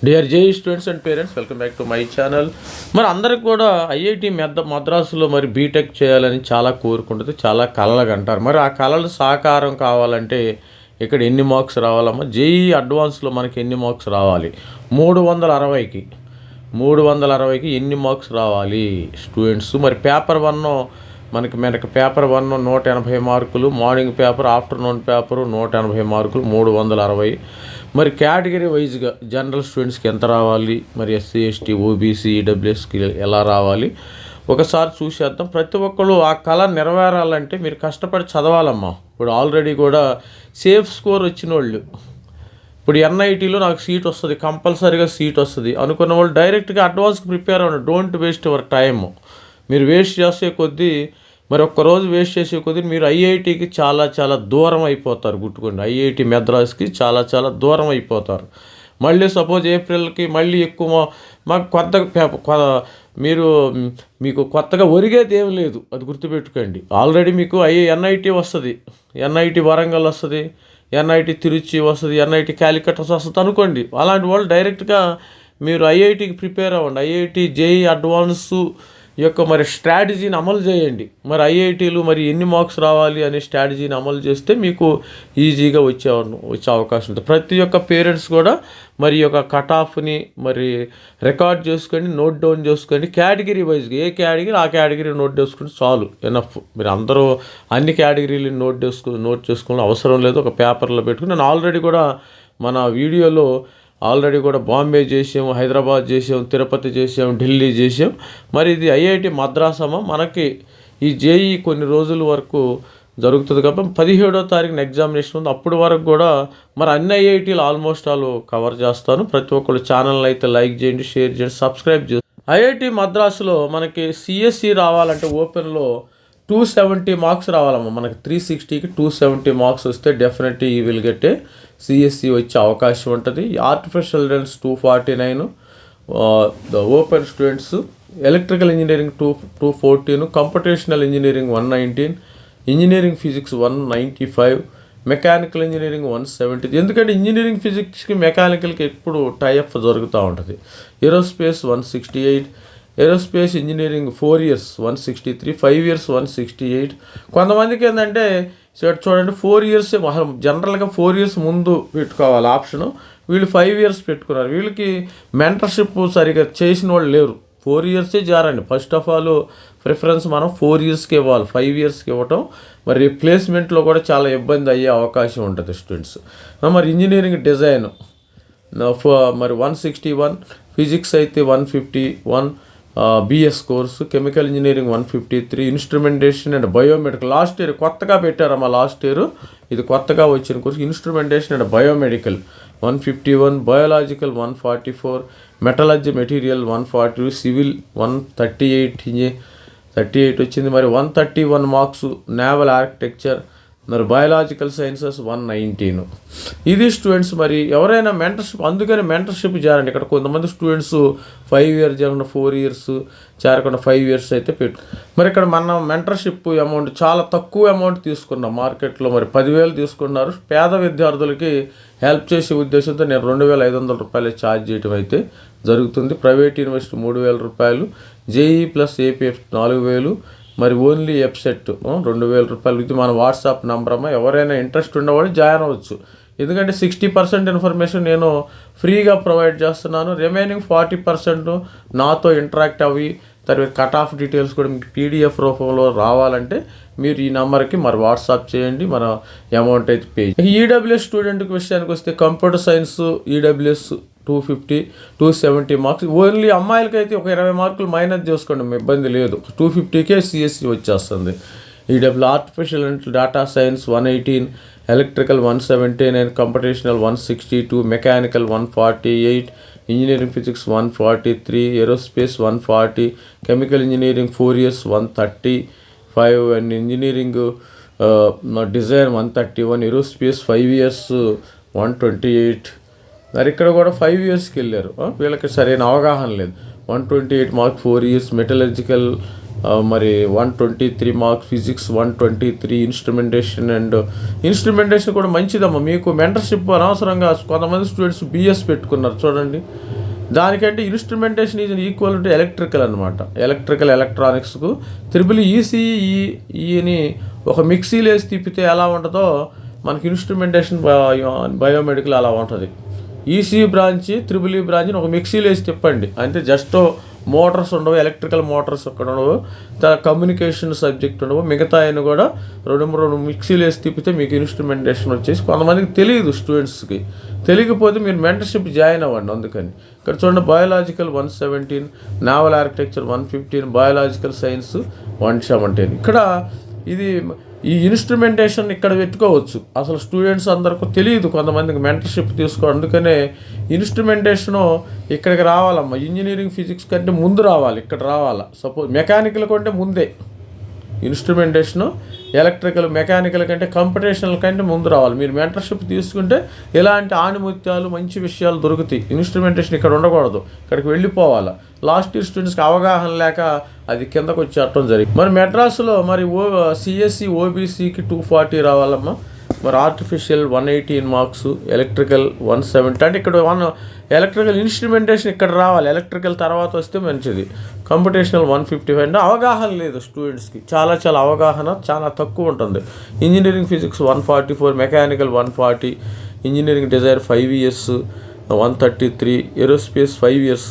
Dear JEE students and parents, welcome back to my channel. మరి అందరికి కూడా IIT మద్రాసులో మరి బీటెక్ చేయాలని చాలా కోరుకుంటుంది, చాలా కలలుగా అంటారు. మరి ఆ కళలు సాకారం కావాలంటే ఇక్కడ ఎన్ని మార్క్స్ రావాలమ్మా? జేఈ అడ్వాన్స్లో మనకి ఎన్ని మార్క్స్ రావాలి? 360కి 360కి ఎన్ని మార్క్స్ రావాలి స్టూడెంట్స్? మరి పేపర్ 1 మనకి పేపర్ 1 180 మార్కులు, మార్నింగ్ పేపర్, ఆఫ్టర్నూన్ పేపరు 180 మార్కులు, 360. మరి కేటగిరీ వైజ్గా జనరల్ స్టూడెంట్స్కి ఎంత రావాలి, మరి ఎస్సీ ఎస్టీ ఓబీసీ ఈడబ్ల్యూఎస్కి ఎలా రావాలి ఒకసారి చూసేద్దాం. ప్రతి ఒక్కళ్ళు ఆ కళ నెరవేరాలంటే మీరు కష్టపడి చదవాలమ్మా. ఇప్పుడు ఆల్రెడీ కూడా సేఫ్ స్కోర్ వచ్చిన వాళ్ళు, ఇప్పుడు ఎన్ఐటీలో నాకు సీట్ వస్తుంది, కంపల్సరీగా సీట్ వస్తుంది అనుకున్న వాళ్ళు డైరెక్ట్గా అడ్వాన్స్కి ప్రిపేర్ అవ్వండి. Don't waste your time. మీరు వేస్ట్ చేసే కొద్దీ, మరి ఒక్కరోజు వేస్ట్ చేసే కొద్దీ మీరు ఐఐటికి చాలా చాలా దూరం అయిపోతారు. గుర్తుకోండి, ఐఐటి మద్రాస్కి చాలా చాలా దూరం అయిపోతారు. మళ్ళీ సపోజ్ ఏప్రిల్కి మళ్ళీ ఎక్కువ మాకు మీకు కొత్తగా ఒరిగేది ఏం లేదు, అది గుర్తుపెట్టుకోండి. ఆల్రెడీ మీకు ఎన్ఐటి వస్తుంది, ఎన్ఐటి వరంగల్ వస్తుంది, ఎన్ఐటి తిరుచి వస్తుంది, ఎన్ఐటి క్యాలికటస్ వస్తుంది అనుకోండి. అలాంటి వాళ్ళు డైరెక్ట్గా మీరు ఐఐటికి ప్రిపేర్ అవ్వండి. ఐఐటి జేఈ అడ్వాన్స్ యొక్క మరి స్ట్రాటజీని అమలు చేయండి. మరి ఐఐటీలు మరి ఎన్ని మార్క్స్ రావాలి అనే స్ట్రాటజీని అమలు చేస్తే మీకు ఈజీగా వచ్చే అవకాశం ఉంటుంది. ప్రతి ఒక్క పేరెంట్స్ కూడా మరి యొక్క కట్ ఆఫ్ని మరి రికార్డ్ చేసుకొని నోట్ డౌన్ చేసుకోండి. కేటగిరీ వైజ్గా ఏ కేటగిరీ ఆ కేటగిరీ నోట్ చేసుకుంటే చాలు, ఎనఫ్. మీరు అందరూ అన్ని కేటగిరీలు నోట్ చేసుకోవాలని అవసరం లేదు. ఒక పేపర్లో పెట్టుకుని నేను ఆల్రెడీ కూడా మన వీడియోలో ఆల్రెడీ కూడా బాంబే చేసాము, హైదరాబాద్ చేసాం, తిరుపతి చేసాం, ఢిల్లీ చేసాం. మరి ఇది ఐఐటి మద్రాసమా మనకి ఈ జేఈ కొన్ని రోజుల వరకు జరుగుతుంది కాబట్టి 17వ తారీఖున ఎగ్జామినేషన్ ఉంది. అప్పటి వరకు కూడా మరి అన్ని ఐఐటీలు ఆల్మోస్ట్ కవర్ చేస్తాను. ప్రతి ఒక్కళ్ళు ఛానల్ అయితే లైక్ చేయండి, షేర్ చేయండి, సబ్స్క్రైబ్ చేయండి. ఐఐటి మద్రాసులో మనకి సిఎస్సి రావాలంటే ఓపెన్లో 270 మార్క్స్ రావాలమ్మా. మనకి 360కి 270 మార్క్స్ వస్తే డెఫినెట్లీ ఈ విల్ గెట్ సిఎస్సి వచ్చే అవకాశం ఉంటుంది. Artificial intelligence 249, the open students electrical engineering 214, computational engineering 119, engineering physics 195, mechanical engineering 170. ఎందుకంటే ఇంజనీరింగ్ ఫిజిక్స్కి మెకానికల్కి ఎప్పుడు టైఅప్ జరుగుతూ ఉంటుంది. Aerospace 168, aerospace engineering 4 years 163, 5 years 168. కొంతమందికి ఏంటంటే చూడండి 4 years జనరల్గా 4 years ముందు పెట్టుకోవాలి ఆప్షను. వీళ్ళు 5 years పెట్టుకున్నారు. వీళ్ళకి మెంటర్షిప్ సరిగా చేసిన వాళ్ళు లేరు. 4 years జారండి. ఫస్ట్ ఆఫ్ ఆల్ ప్రిఫరెన్స్ మనం 4 yearsకి ఇవ్వాలి, 5 yearsకి ఇవ్వటం. మరి రిప్లేస్మెంట్లో కూడా చాలా ఇబ్బంది అయ్యే అవకాశం ఉంటుంది స్టూడెంట్స్. మరి ఇంజనీరింగ్ డిజైన్ మరి 161, ఫిజిక్స్ అయితే 151, BS course, chemical engineering 153, instrumentation and biomedical last year కొత్తగా పెట్టారమ్మా. లాస్ట్ ఇయర్ ఇది కొత్తగా వచ్చిన course. Instrumentation and biomedical 151, biological 144, metallurgy material 140, civil 138 వచ్చింది. మరి 131 మార్క్స్ నేవల్ ఆర్కిటెక్చర్, మరి బయాలజికల్ సైన్సెస్ 119. ఇది స్టూడెంట్స్. మరి ఎవరైనా మెంటర్షిప్, అందుకని మెంటర్షిప్ చేరండి. ఇక్కడ కొంతమంది స్టూడెంట్స్ 5 years చేరకుండా 4 years చేరకుండా 5 years అయితే పెట్టు. మరి ఇక్కడ మనం మెంటర్షిప్ అమౌంట్ చాలా తక్కువ అమౌంట్ తీసుకున్నాం మార్కెట్లో. మరి 10,000 తీసుకున్నారు. పేద విద్యార్థులకి హెల్ప్ చేసే ఉద్దేశంతో నేను 2,500 రూపాయలు ఛార్జ్ చేయడం అయితే జరుగుతుంది. ప్రైవేట్ యూనివర్సిటీ 3,000 రూపాయలు, జేఈ ప్లస్ ఏపీఎఫ్ 4,000, మరి ఓన్లీ వెబ్సైట్ 2,000 రూపాయలు. ఇది మన వాట్సాప్ నెంబర్ అమ్మా. ఎవరైనా ఇంట్రెస్ట్ ఉన్నవాళ్ళు జాయిన్ అవ్వచ్చు. ఎందుకంటే 60% ఇన్ఫర్మేషన్ నేను ఫ్రీగా ప్రొవైడ్ చేస్తున్నాను. రిమైనింగ్ 40% నాతో ఇంటరాక్ట్ అవ్వి తర్వాత కట్ ఆఫ్ డీటెయిల్స్ కూడా మీకు పీడిఎఫ్ రూపంలో రావాలంటే మీరు ఈ నెంబర్కి మరి వాట్సాప్ చేయండి, మన అమౌంట్ అయితే పే. ఈడబ్ల్యూఎస్ స్టూడెంట్కి విషయానికి వస్తే computer science EWS 250, 270 marks. Only అమ్మాయిలకైతే ఒక 20 మార్కులు మైనస్ చేసుకోండి, ఇబ్బంది లేదు. 250కే సిఎస్సి వచ్చేస్తుంది. EW artificial data science 118, electrical 179, computational 162, mechanical 148, engineering physics 143, aerospace 140, chemical engineering 4 years 135, and engineering design 131, aerospace 5 years 128. మరి ఇక్కడ కూడా 5 yearsకి వెళ్ళారు. వీళ్ళకి సరైన అవగాహన లేదు. 128 మార్క్ 4 years, మెటలర్జికల్ మరి 123 మార్క్స్ ఫిజిక్స్, 123 ఇన్స్ట్రుమెంటేషన్ కూడా మంచిదమ్మా. మీకు మెంటర్షిప్ అనవసరంగా కొంతమంది స్టూడెంట్స్ బిఎస్ పెట్టుకున్నారు చూడండి. దానికంటే instrumentation is equal to electrical అనమాట. ఎలక్ట్రానిక్స్కు ఈని ఒక మిక్సీలో వేసి తిప్పితే ఎలా ఉంటుందో మనకి ఇన్స్ట్రుమెంటేషన్ బయోమెడికల్ అలా ఉంటుంది. ఈసీఈ బ్రాంచ్ ఈ బ్రాంచ్ని ఒక మిక్సీలో వేసి తిప్పండి అంటే జస్ట్ మోటార్స్ ఉండవు, ఎలక్ట్రికల్ మోటార్స్ అక్కడ ఉండవు, కమ్యూనికేషన్ సబ్జెక్ట్ ఉండవు, మిగతా అయినా కూడా రెండు మిక్సీలు వేసి తిప్పితే మీకు ఇన్స్ట్రుమెంటేషన్ వచ్చేసి కొంతమందికి తెలియదు. స్టూడెంట్స్కి తెలియకపోతే మీరు మెంటర్షిప్ జాయిన్ అవ్వండి. అందుకని ఇక్కడ చూడండి biological 117, naval architecture 115, biological science 117. ఇక్కడ ఈ ఇన్స్ట్రుమెంటేషన్ ఇక్కడ పెట్టుకోవచ్చు. అసలు స్టూడెంట్స్ అందరికీ తెలియదు, కొంతమందికి మెంటర్షిప్ తీసుకోవాలి. అందుకనే ఇన్స్ట్రుమెంటేషను ఇక్కడికి రావాలమ్మా. ఇంజనీరింగ్ ఫిజిక్స్ కంటే ముందు రావాలి, ఇక్కడ రావాలా. సపోజ్ మెకానికల్ కంటే ముందే ఇన్స్ట్రుమెంటేషను, ఎలక్ట్రికల్ మెకానికల్ కంటే కంప్యూటేషనల్ కంటే ముందు రావాలి. మీరు మెంటర్షిప్ తీసుకుంటే ఇలాంటి ఆణిముత్యాలు మంచి విషయాలు దొరుకుతాయి. ఇన్స్ట్రుమెంటేషన్ ఇక్కడ ఉండకూడదు, ఇక్కడికి వెళ్ళిపోవాలి. లాస్ట్ ఇయర్ స్టూడెంట్స్కి అవగాహన లేక అది కిందకు వచ్చేయటం జరిగింది. మరి మెడ్రాస్లో మరి సిఎస్సి ఓబీసీకి 240 రావాలమ్మా. మరి ఆర్టిఫిషియల్ 118 మార్క్స్, ఎలక్ట్రికల్ 170. అంటే ఇక్కడ ఎలక్ట్రికల్ ఇన్స్ట్రుమెంటేషన్ ఇక్కడ రావాలి. ఎలక్ట్రికల్ తర్వాత వస్తే మంచిది. కంప్యూటేషనల్ 155. అంటే అవగాహన లేదు స్టూడెంట్స్కి, చాలా అవగాహన చాలా తక్కువ ఉంటుంది. Engineering physics 144, mechanical 140, engineering design 5 years 133, aerospace 5 years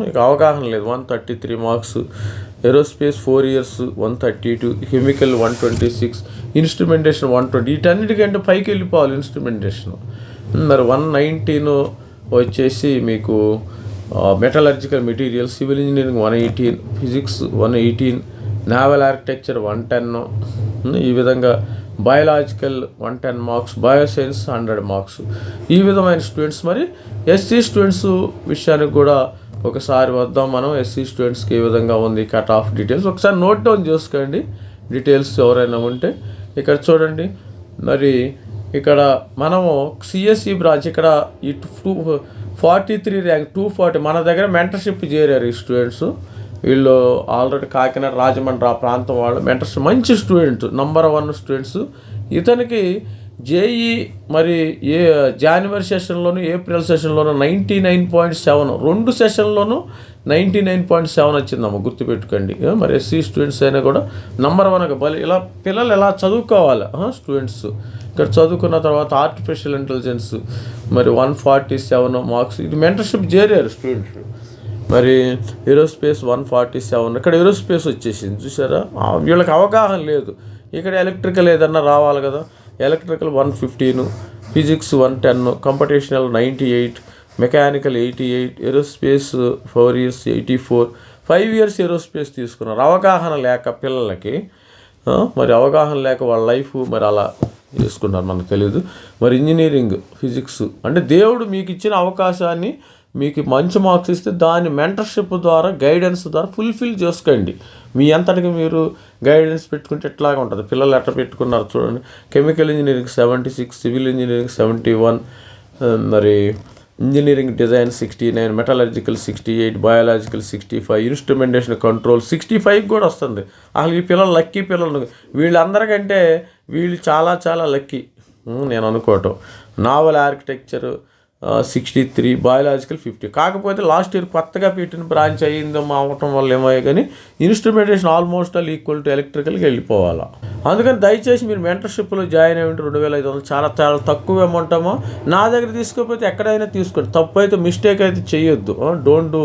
ఇక అవగాహన లేదు 133 marks, aerospace 4 years 132, chemical 126, instrumentation 120. వీటన్నిటికంటే పైకి వెళ్ళిపోవాలి ఇన్స్ట్రుమెంటేషన్. మరి 119 వచ్చేసి మీకు metallurgical material, civil engineering 118, physics 118, naval architecture 110. ఈ విధంగా బయాలజికల్ 110 మార్క్స్, బయోసైన్స్ 100 మార్క్స్. ఈ విధమైన స్టూడెంట్స్. మరి ఎస్సీ స్టూడెంట్స్ విషయానికి కూడా ఒకసారి వద్దాం మనం. ఎస్సీ స్టూడెంట్స్కి ఏ విధంగా ఉంది కట్ ఆఫ్ డీటెయిల్స్ ఒకసారి నోట్ డౌన్ చేసుకోండి. డీటెయిల్స్ ఎవరైనా ఉంటే ఇక్కడ చూడండి. మరి ఇక్కడ మనము సిఎస్సి బ్రాంచ్ ఇక్కడ ఈ 243 ర్యాంక్ 240 మన దగ్గర మెంటర్షిప్ చేరారు ఈ స్టూడెంట్స్. వీళ్ళు ఆల్రెడీ కాకినాడ రాజమండ్రి ఆ ప్రాంతం వాళ్ళు మెంటర్షిప్ మంచి స్టూడెంట్, నంబర్ 1 స్టూడెంట్స్. ఇతనికి జేఈ మరి జనవరి సెషన్లోను ఏప్రిల్ సెషన్లోను 99.7, 2 సెషన్లోనూ 99.7 వచ్చిందమ్మ, గుర్తుపెట్టుకోండి. మరి ఎస్సీ స్టూడెంట్స్ అయినా కూడా నంబర్ 1 ఇలా పిల్లలు ఎలా చదువుకోవాలి స్టూడెంట్స్. ఇక్కడ చదువుకున్న తర్వాత ఆర్టిఫిషియల్ ఇంటెలిజెన్స్ మరి 147 మార్క్స్. ఇది మెంటర్షిప్ చేరారు స్టూడెంట్స్. మరి ఏరోస్పేస్ 147, ఇక్కడ ఏరోస్పేస్ వచ్చేసింది చూసారా. వీళ్ళకి అవగాహన లేదు. ఇక్కడ ఎలక్ట్రికల్ ఏదన్నా రావాలి కదా. Electrical 115, physics 110, computational 98, mechanical 88, aerospace 4 years 84, 5 years aerospace తీసుకున్నారు. అవగాహన లేక పిల్లలకి, మరి అవగాహన లేక వాళ్ళ లైఫ్ మరి అలా చేసుకున్నారు, మనకు తెలియదు. మరి ఇంజనీరింగ్ ఫిజిక్స్ అంటే దేవుడు మీకు ఇచ్చిన అవకాశాన్ని మీకు మంచి మార్క్స్ ఇస్తే దాన్ని మెంటర్షిప్ ద్వారా గైడెన్స్ ద్వారా ఫుల్ఫిల్ చేసుకోండి. మీ అంతటికి మీరు గైడెన్స్ పెట్టుకుంటే ఎట్లాగా ఉంటుంది. పిల్లలు ఎట్లా పెట్టుకున్నారు చూడండి. కెమికల్ ఇంజనీరింగ్ 76, సివిల్ ఇంజనీరింగ్ 71, మరి engineering design 69, metallurgical 68, biological 65, instrumentation control 65 కూడా వస్తుంది. అసలు ఈ పిల్లలు లక్కీ పిల్లలు. వీళ్ళందరికంటే వీళ్ళు చాలా లక్కీ నేను అనుకోవటం. Naval architecture 63, biological 50. కాకపోతే లాస్ట్ ఇయర్ కొత్తగా పెట్టిన బ్రాంచ్ అయ్యిందో అవటం వల్ల ఏమయ్యాయి, కానీ instrumentation almost all equal to ఎలక్ట్రికల్కి వెళ్ళిపోవాలా. అందుకని దయచేసి మీరు మెంటర్షిప్లో జాయిన్ అయ్యింటే 2500 చాలా తక్కువ అమౌంట్ ఏమో. నా దగ్గర తీసుకోకపోతే ఎక్కడైనా తీసుకోండి. తప్పు అయితే మిస్టేక్ అయితే చేయొద్దు. డోంట్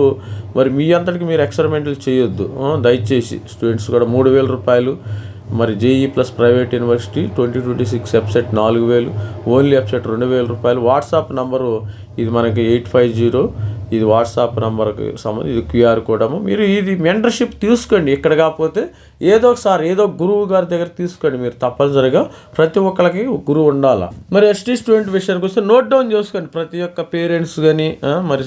మరి మీ అంతటికి మీరు ఎక్స్పెరిమెంట్లు చేయొద్దు దయచేసి. స్టూడెంట్స్ కూడా 3000 రూపాయలు. మరి JEE plus private university 2026 website 4000, only website 2000 రూపాయలు. వాట్సాప్ నంబరు ఇది మనకి 850, ఇది వాట్సాప్ నెంబర్కి సంబంధించి, ఇది క్యూఆర్ కోడ్. మీరు ఇది మెంటర్షిప్ తీసుకోండి. ఇక్కడ కాకపోతే ఏదో గురువు గారి దగ్గర తీసుకోండి. మీరు తప్పనిసరిగా ప్రతి ఒక్కరికి గురువు ఉండాలా. మరి ఎస్టీ స్టూడెంట్ విషయానికి వస్తే నోట్ డౌన్ చేసుకోండి. ప్రతి ఒక్క పేరెంట్స్ కానీ మరి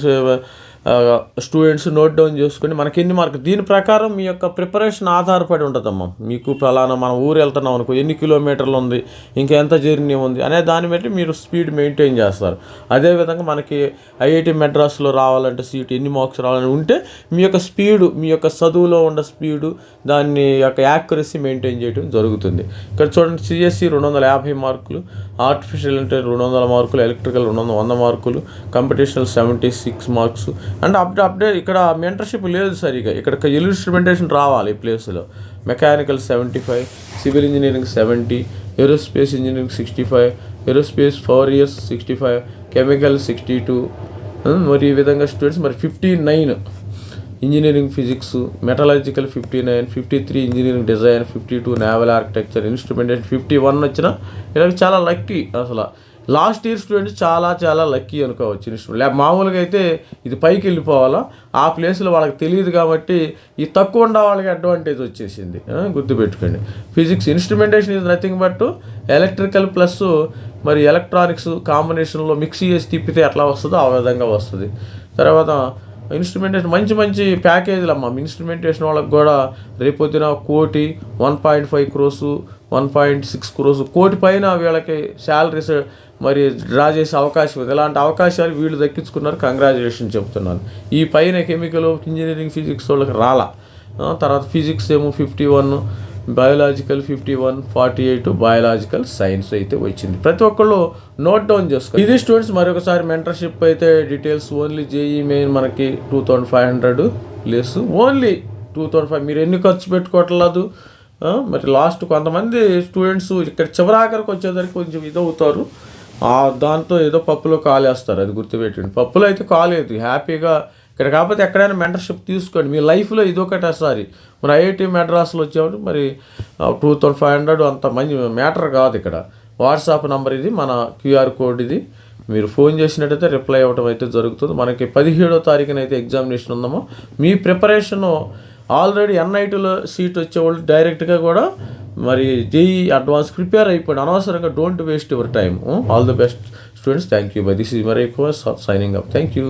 స్టూడెంట్స్ నోట్ డౌన్ చేసుకొని మనకి ఎన్ని మార్కులు, దీని ప్రకారం మీ యొక్క ప్రిపరేషన్ ఆధారపడి ఉంటుందమ్మా. మీకు ఫలానా మనం ఊరు వెళ్తున్నాం అనుకో, ఎన్ని కిలోమీటర్లు ఉంది, ఇంకా ఎంత జర్నీ ఉంది అనే దాన్ని బట్టి మీరు స్పీడ్ మెయింటైన్ చేస్తారు. అదేవిధంగా మనకి ఐఐటి మెడ్రాస్లో రావాలంటే సీట్ ఎన్ని మార్క్స్ రావాలని ఉంటే మీ యొక్క స్పీడు, మీ యొక్క చదువులో ఉన్న స్పీడు, దాన్ని యొక్క యాక్యురసీ మెయింటైన్ చేయడం జరుగుతుంది. ఇక్కడ చూడండి, సిఎస్సి 250 మార్కులు, ఆర్టిఫిషియల్ ఇంటెలిజెన్స్ 200 మార్కులు, ఎలక్ట్రికల్ 100 మార్కులు, కంపిటీషనల్ 76 మార్క్స్. అంటే అప్డేట్ ఇక్కడ మెంటర్షిప్ లేదు సరిగా. ఇక్కడ ఇన్స్ట్రుమెంటేషన్ రావాలి ఈ ప్లేస్లో. Mechanical 75, civil engineering 70, aerospace engineering 65, aerospace 4 years 65, chemical 62. మరి ఈ విధంగా స్టూడెంట్స్ మరి 59 engineering physics, మెటలాజికల్ 59, 53 engineering design, 52 naval architecture, instrumentation 51 వచ్చిన ఇలా చాలా లక్కీ. అసలు లాస్ట్ ఇయర్ స్టూడెంట్స్ చాలా లక్కీ అనుకోవచ్చు. ఇన్స్ట్రుమెంట్ మామూలుగా అయితే ఇది పైకి వెళ్ళిపోవాలా, ఆ ప్లేస్లో వాళ్ళకి తెలియదు కాబట్టి ఈ తక్కువ ఉన్న వాళ్ళకి అడ్వాంటేజ్ వచ్చేసింది. గుర్తుపెట్టుకోండి. Physics instrumentation is nothing but electrical plus మరి ఎలక్ట్రానిక్స్ కాంబినేషన్లో మిక్స్ చేసి తిప్పితే ఎట్లా వస్తుందో ఆ విధంగా వస్తుంది. తర్వాత ఇన్స్ట్రుమెంటేషన్ మంచి ప్యాకేజీలు అమ్మ. ఇన్స్ట్రుమెంటేషన్ వాళ్ళకి కూడా రేపొద్దున 1.5 crores 1.6 crores, 1 కోటి పైన వీళ్ళకి శాలరీస్ మరి డ్రా చేసే అవకాశం ఉంది. ఇలాంటి అవకాశాలు వీళ్ళు దక్కించుకున్నారు, కంగ్రాచులేషన్ చెప్తున్నాను. ఈ పైన కెమికల్, ఇంజనీరింగ్, ఫిజిక్స్ వాళ్ళకి రాలా. తర్వాత ఫిజిక్స్ ఏమో 51, బయోలాజికల్ 51, 48 బయోలాజికల్ సైన్స్ అయితే వచ్చింది. ప్రతి ఒక్కళ్ళు నోట్ డౌన్ చేసుకో. ఇది స్టూడెంట్స్ మరొకసారి మెంటర్షిప్ అయితే డీటెయిల్స్ ఓన్లీ జేఈ మెయిన్ మనకి 2500 లెస్, ఓన్లీ 2500. మీరు ఎన్ని ఖర్చు పెట్టుకోవట్లేదు. మరి లాస్ట్ కొంతమంది స్టూడెంట్స్ ఇక్కడ చివరాఖరికి వచ్చేసరికి కొంచెం ఇదవుతారు, దాంతో ఏదో పప్పులో కాలేస్తారు. అది గుర్తుపెట్టండి. పప్పులో అయితే కాలేదు, హ్యాపీగా ఇక్కడ కాకపోతే ఎక్కడైనా మెంటర్షిప్ తీసుకోండి. మీ లైఫ్లో ఇదొకటేసారి. మరి ఐఐటి మెడ్రాస్లో వచ్చేవాడు మరి 2500 అంత మంచి మ్యాటర్ కాదు. ఇక్కడ వాట్సాప్ నెంబర్ ఇది, మన క్యూఆర్ కోడ్ ఇది. మీరు ఫోన్ చేసినట్టయితే రిప్లై అవ్వడం అయితే జరుగుతుంది. మనకి 17వ తారీఖున అయితే ఎగ్జామినేషన్ ఉందామో. మీ ప్రిపరేషను ఆల్రెడీ ఎన్ఐటీలో సీట్ వచ్చేవాళ్ళు డైరెక్ట్గా కూడా మరి జేఈ అడ్వాన్స్ ప్రిపేర్ అయిపోయింది. అనవసరంగా don't waste your time. All the best students. Thank you. This is my request signing up. Thank you.